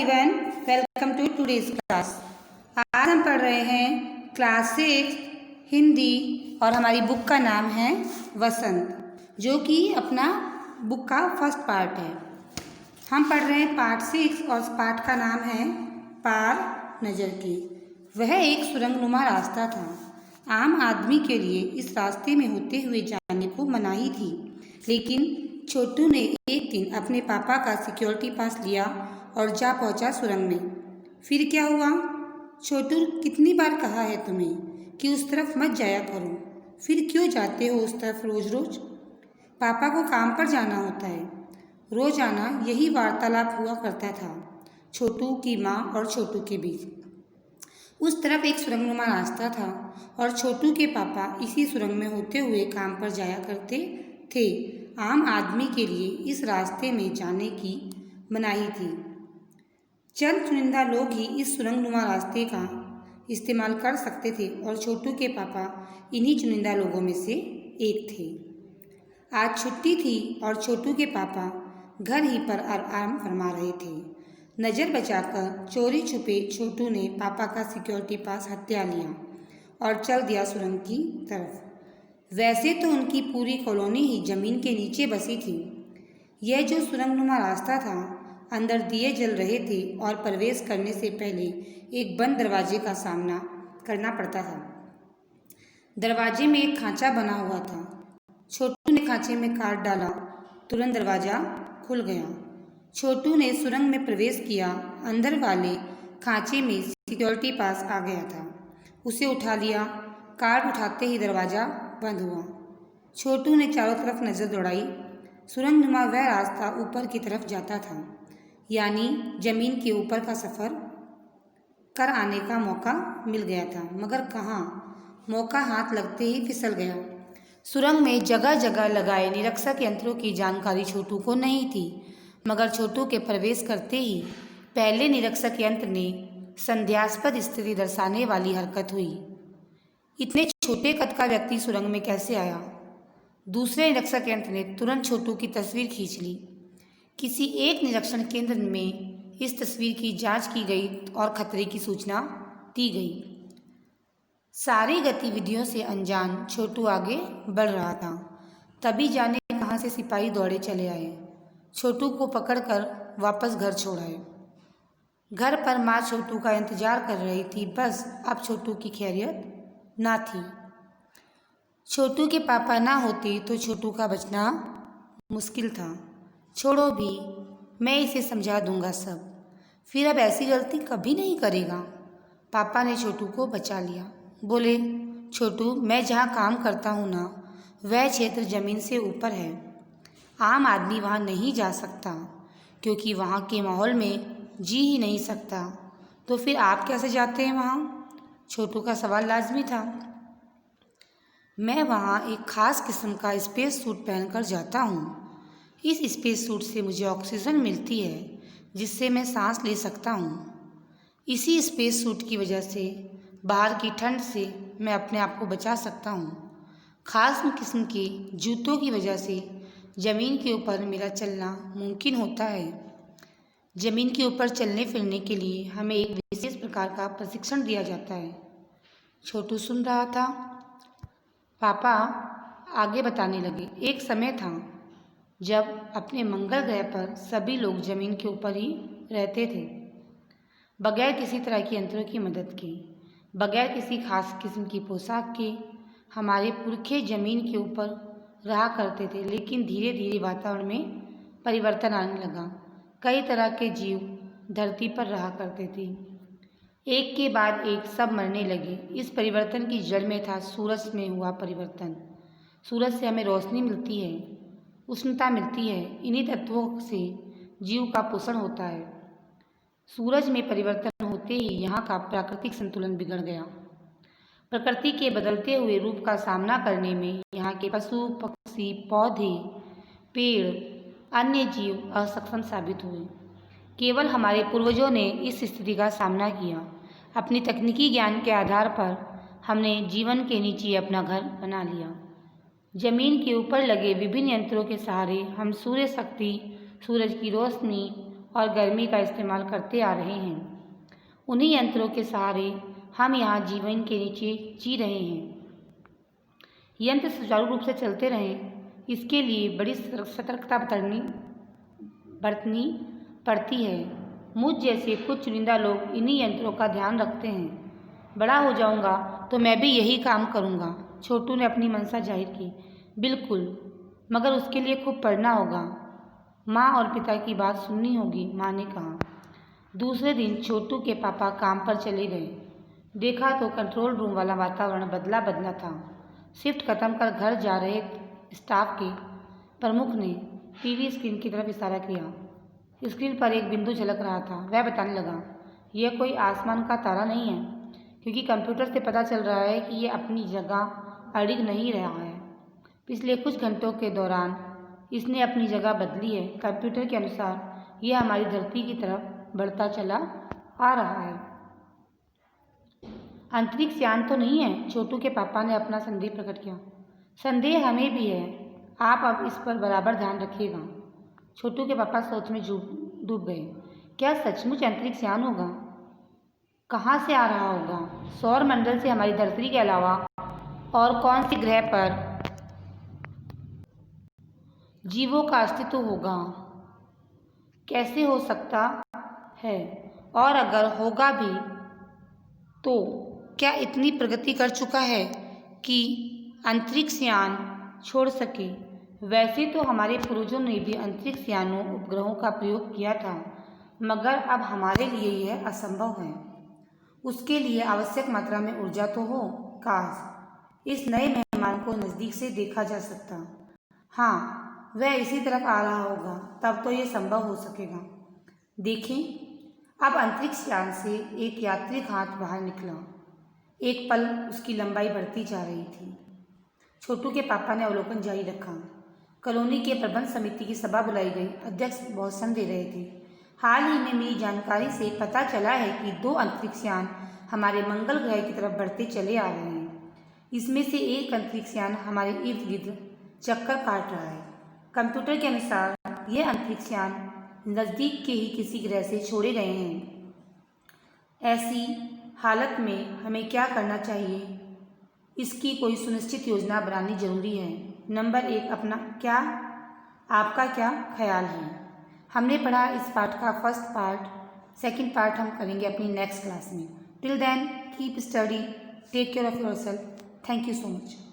Everyone, welcome to today's class. आज हम पढ़ रहे हैं क्लास 6 हिंदी और हमारी बुक का नाम है वसंत, जो कि अपना बुक का फर्स्ट पार्ट है। हम पढ़ रहे हैं पार्ट 6 और पार्ट का नाम है पार नज़र की। वह एक सुरंगनुमा रास्ता था। आम आदमी के लिए इस रास्ते में होते हुए जाने को मनाही थी, लेकिन छोटू ने एक दिन अपने पापा का सिक्योरिटी पास लिया और जा पहुंचा सुरंग में। फिर क्या हुआ? छोटू, कितनी बार कहा है तुम्हें कि उस तरफ मत जाया करो, फिर क्यों जाते हो उस तरफ रोज रोज? पापा को काम पर जाना होता है। रोजाना यही वार्तालाप हुआ करता था छोटू की माँ और छोटू के बीच। उस तरफ एक सुरंगनुमा रास्ता था और छोटू के पापा इसी सुरंग में होते हुए काम पर जाया करते थे। आम आदमी के लिए इस रास्ते में जाने की मनाही थी। चंद चुनिंदा लोग ही इस सुरंगनुमा रास्ते का इस्तेमाल कर सकते थे और छोटू के पापा इन्हीं चुनिंदा लोगों में से एक थे। आज छुट्टी थी और छोटू के पापा घर ही पर आराम फरमा रहे थे। नज़र बचाकर चोरी छुपे छोटू ने पापा का सिक्योरिटी पास हत्या लिया और चल दिया सुरंग की तरफ। वैसे तो उनकी पूरी कॉलोनी ही जमीन के नीचे बसी थी। यह जो सुरंगनुमा रास्ता था, अंदर दिए जल रहे थे और प्रवेश करने से पहले एक बंद दरवाजे का सामना करना पड़ता था। दरवाजे में एक खांचा बना हुआ था। छोटू ने खांचे में काट डाला, तुरंत दरवाज़ा खुल गया। छोटू ने सुरंग में प्रवेश किया। अंदर वाले खांचे में सिक्योरिटी पास आ गया था। उसे उठा लिया। कार्ड उठाते ही दरवाज़ा बंद हुआ। छोटू ने चारों तरफ नज़र दौड़ाई। सुरंगनुमा वह रास्ता ऊपर की तरफ जाता था, यानी जमीन के ऊपर का सफ़र कर आने का मौका मिल गया था। मगर कहाँ, मौका हाथ लगते ही फिसल गया। सुरंग में जगह जगह लगाए निरीक्षक यंत्रों की जानकारी छोटू को नहीं थी, मगर छोटू के प्रवेश करते ही पहले निरीक्षक यंत्र ने संदेहास्पद स्थिति दर्शाने वाली हरकत हुई। इतने छोटे कद का व्यक्ति सुरंग में कैसे आया? दूसरे निरीक्षक यंत्र ने तुरंत छोटू की तस्वीर खींच ली। किसी एक निरीक्षण केंद्र में इस तस्वीर की जांच की गई और खतरे की सूचना दी गई। सारी गतिविधियों से अनजान छोटू आगे बढ़ रहा था। तभी जाने कहाँ से सिपाही दौड़े चले आए। छोटू को पकड़कर वापस घर छोड़ाए। घर पर माँ छोटू का इंतजार कर रही थी। बस अब छोटू की खैरियत ना थी। छोटू के पापा ना होते तो छोटू का बचना मुश्किल था। छोड़ो भी, मैं इसे समझा दूंगा सब, फिर अब ऐसी गलती कभी नहीं करेगा। पापा ने छोटू को बचा लिया। बोले, छोटू, मैं जहाँ काम करता हूँ ना, वह क्षेत्र ज़मीन से ऊपर है। आम आदमी वहाँ नहीं जा सकता, क्योंकि वहाँ के माहौल में जी ही नहीं सकता। तो फिर आप कैसे जाते हैं वहाँ? छोटू का सवाल लाजमी था। मैं वहाँ एक ख़ास किस्म का स्पेस सूट पहनकर जाता हूँ। इस स्पेस सूट से मुझे ऑक्सीजन मिलती है, जिससे मैं सांस ले सकता हूँ। इसी स्पेस सूट की वजह से बाहर की ठंड से मैं अपने आप को बचा सकता हूँ। ख़ास किस्म के जूतों की वजह से ज़मीन के ऊपर मेरा चलना मुमकिन होता है। ज़मीन के ऊपर चलने फिरने के लिए हमें एक विशेष प्रकार का प्रशिक्षण दिया जाता है। छोटू सुन रहा था। पापा आगे बताने लगे, एक समय था जब अपने मंगल ग्रह पर सभी लोग ज़मीन के ऊपर ही रहते थे, बगैर किसी तरह की यंत्रों की मदद के, बगैर किसी खास किस्म की पोशाक के। हमारे पुरखे ज़मीन के ऊपर रहा करते थे, लेकिन धीरे धीरे वातावरण में परिवर्तन आने लगा। कई तरह के जीव धरती पर रहा करते थे। एक के बाद एक सब मरने लगे। इस परिवर्तन की जड़ में था सूरज में हुआ परिवर्तन। सूरज से हमें रोशनी मिलती है, उष्णता मिलती है। इन्हीं तत्वों से जीव का पोषण होता है। सूरज में परिवर्तन होते ही यहाँ का प्राकृतिक संतुलन बिगड़ गया। प्रकृति के बदलते हुए रूप का सामना करने में यहाँ के पशु पक्षी, पौधे, पेड़, अन्य जीव असक्षम साबित हुए। केवल हमारे पूर्वजों ने इस स्थिति का सामना किया। अपनी तकनीकी ज्ञान के आधार पर हमने जीवन के नीचे अपना घर बना लिया। जमीन के ऊपर लगे विभिन्न यंत्रों के सहारे हम सूर्य शक्ति, सूरज की रोशनी और गर्मी का इस्तेमाल करते आ रहे हैं। उन्हीं यंत्रों के सहारे हम यहाँ जीवन के नीचे जी रहे हैं। यंत्र सुचारू रूप से चलते रहें, इसके लिए बड़ी सतर्कता बरतनी पड़ती है। मुझ जैसे कुछ चुनिंदा लोग इन्हीं यंत्रों का ध्यान रखते हैं। बड़ा हो जाऊंगा तो मैं भी यही काम करूंगा, छोटू ने अपनी मंशा जाहिर की। बिल्कुल, मगर उसके लिए खूब पढ़ना होगा। माँ और पिता की बात सुननी होगी, माँ ने कहा। दूसरे दिन छोटू के पापा काम पर चले गए। देखा तो कंट्रोल रूम वाला वातावरण बदला बदला था। शिफ्ट खत्म कर घर जा रहे स्टाफ के प्रमुख ने टीवी स्क्रीन की तरफ इशारा किया। स्क्रीन पर एक बिंदु झलक रहा था। वह बताने लगा, यह कोई आसमान का तारा नहीं है, क्योंकि कंप्यूटर से पता चल रहा है कि यह अपनी जगह अड़िग नहीं रहा है। पिछले कुछ घंटों के दौरान इसने अपनी जगह बदली है। कंप्यूटर के अनुसार यह हमारी धरती की तरफ बढ़ता चला आ रहा है। अंतरिक्ष यान तो नहीं है? छोटू के पापा ने अपना संदेह प्रकट किया। संदेह हमें भी है, आप अब इस पर बराबर ध्यान रखिएगा। छोटू के पापा सोच में डूब गए। क्या सचमुच अंतरिक्ष यान होगा? कहाँ से आ रहा होगा? सौर मंडल से हमारी धरती के अलावा और कौन से ग्रह पर जीवों का अस्तित्व होगा? कैसे हो सकता है? और अगर होगा भी तो क्या इतनी प्रगति कर चुका है कि अंतरिक्ष यान छोड़ सके? वैसे तो हमारे पूर्वजों ने भी अंतरिक्ष यानों उपग्रहों का प्रयोग किया था, मगर अब हमारे लिए यह असंभव है। उसके लिए आवश्यक मात्रा में ऊर्जा तो हो। काश इस नए मेहमान को नज़दीक से देखा जा सकता। हाँ, वह इसी तरफ आ रहा होगा, तब तो ये संभव हो सकेगा। देखें, अब अंतरिक्ष यान से एक यात्री हाथ बाहर निकला। एक पल उसकी लंबाई बढ़ती जा रही थी। छोटू के पापा ने अवलोकन जारी रखा। कॉलोनी के प्रबंध समिति की सभा बुलाई गई। अध्यक्ष भाषण दे रहे थे। हाल ही में मिली जानकारी से पता चला है कि 2 अंतरिक्ष यान हमारे मंगल ग्रह की तरफ बढ़ते चले आ रहे हैं। इसमें से एक अंतरिक्ष यान हमारे इर्द गिर्द चक्कर काट रहा है। कंप्यूटर के अनुसार यह अंतरिक्ष यान नज़दीक के ही किसी ग्रह से छोड़े गए हैं। ऐसी हालत में हमें क्या करना चाहिए? इसकी कोई सुनिश्चित योजना बनानी जरूरी है। नंबर 1, आपका क्या ख्याल है? हमने पढ़ा इस पाठ का फर्स्ट पार्ट, सेकंड पार्ट हम करेंगे अपनी नेक्स्ट क्लास में। Till then keep study, take care of yourself. Thank you so much.